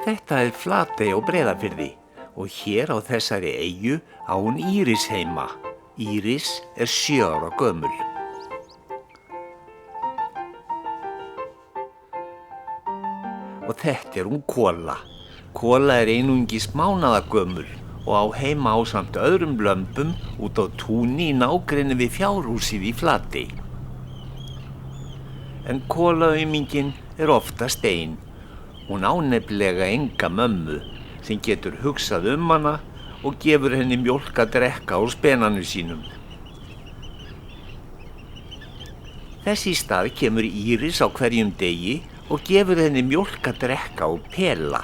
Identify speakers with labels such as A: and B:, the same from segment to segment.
A: Þetta Flatey á Breiðafirði og hér á þessari eyju á hún Íris heima. Íris 7 ára gömul. Og þetta hún Kola. Kola einungis mánaða gömul og á heima ásamt öðrum lömbum út á túni í nágrenni við fjárhúsið í Flatey. En Kolaumingin oftast ein. Hún á nefnilega enga mömmu sem getur hugsað hana og gefur henni mjólk að drekka úr spenanum sínum. Þess í stað kemur Íris á hverjum degi og gefur henni mjólk að drekka úr pela.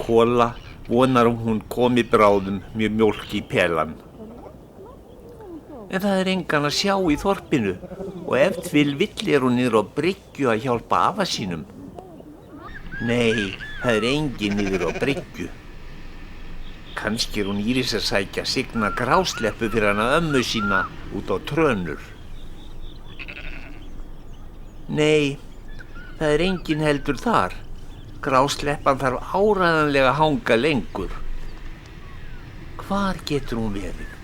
A: Kola vonar hún komi bráðum með mjólk í pelan. En það engan að sjá í þorpinu og ef til vill hún niður á bryggju að hjálpa afa sínum. Nei, það engin niður á bryggju. Kannski hún Íris að sækja signa grásleppu fyrir hana ömmu sína út á trönur. Nei, það engin heldur þar. Grásleppan þarf áreiðanlega að hanga lengur. Hvar getur hún verið?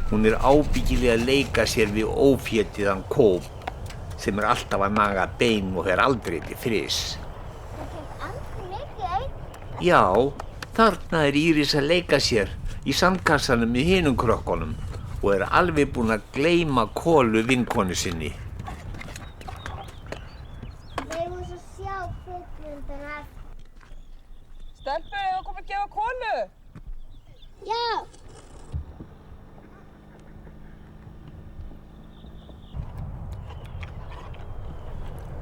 A: Hún ábyggilega að leika sér við ófétiðan kóp sem alltaf að naga bein og aldrei til friðs. Já, þarna Íris að leika sér í sandkassanum með hinum krökkunum og alveg búin að gleyma Kolu vinkonu sinni.
B: Megum svo sjá kvikmyndirnar.
C: Stelpur, eigum við að koma að gefa Kolu?
B: Já.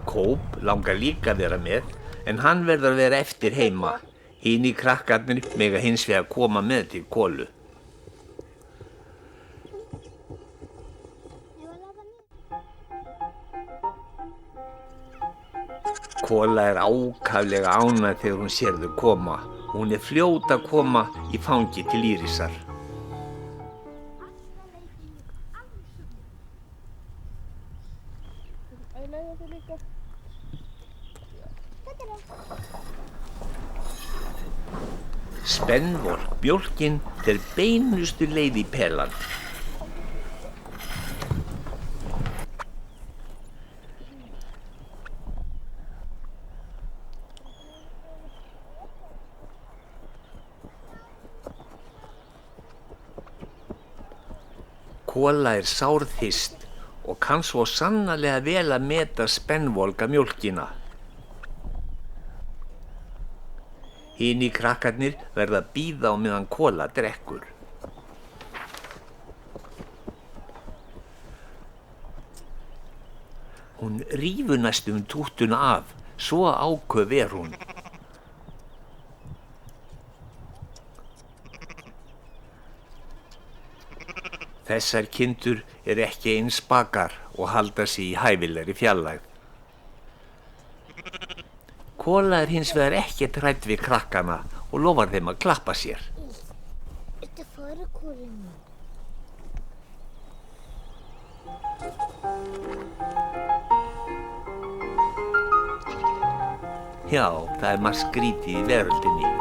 A: Kóp langar líka að vera með, en hann verður að vera eftir heima. Hinir krakkarnir mega hins vegar koma með til Kolu. Kola ákaflega ánægð þegar hún sér þau koma. Hún fljót að koma í fangi til Írisar. Spennvolk mjólkin beinustu leið í pelan. Kola sárþyrst og kann svo sannarlega vel að meta spennvolka mjólkina. Hinir krakkarnir verða að bíða á meðan Kola drekkur. Hún rífur næstum túttuna af, svo áköf hún. Þessar kindur ekki eins spakar og halda sig í hæfilegri fjarlægð. Kola hins vegar ekkert hrædd við krakkana og lofar þeim að klappa sér.
B: Viltu fara, Kola mín?
A: Já, það margt skrítið í veröldinni.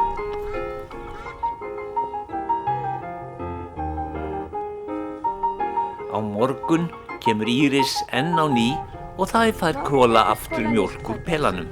A: Á morgun kemur Íris enn á ný og það fær Kola aftur mjólk úr pelanum.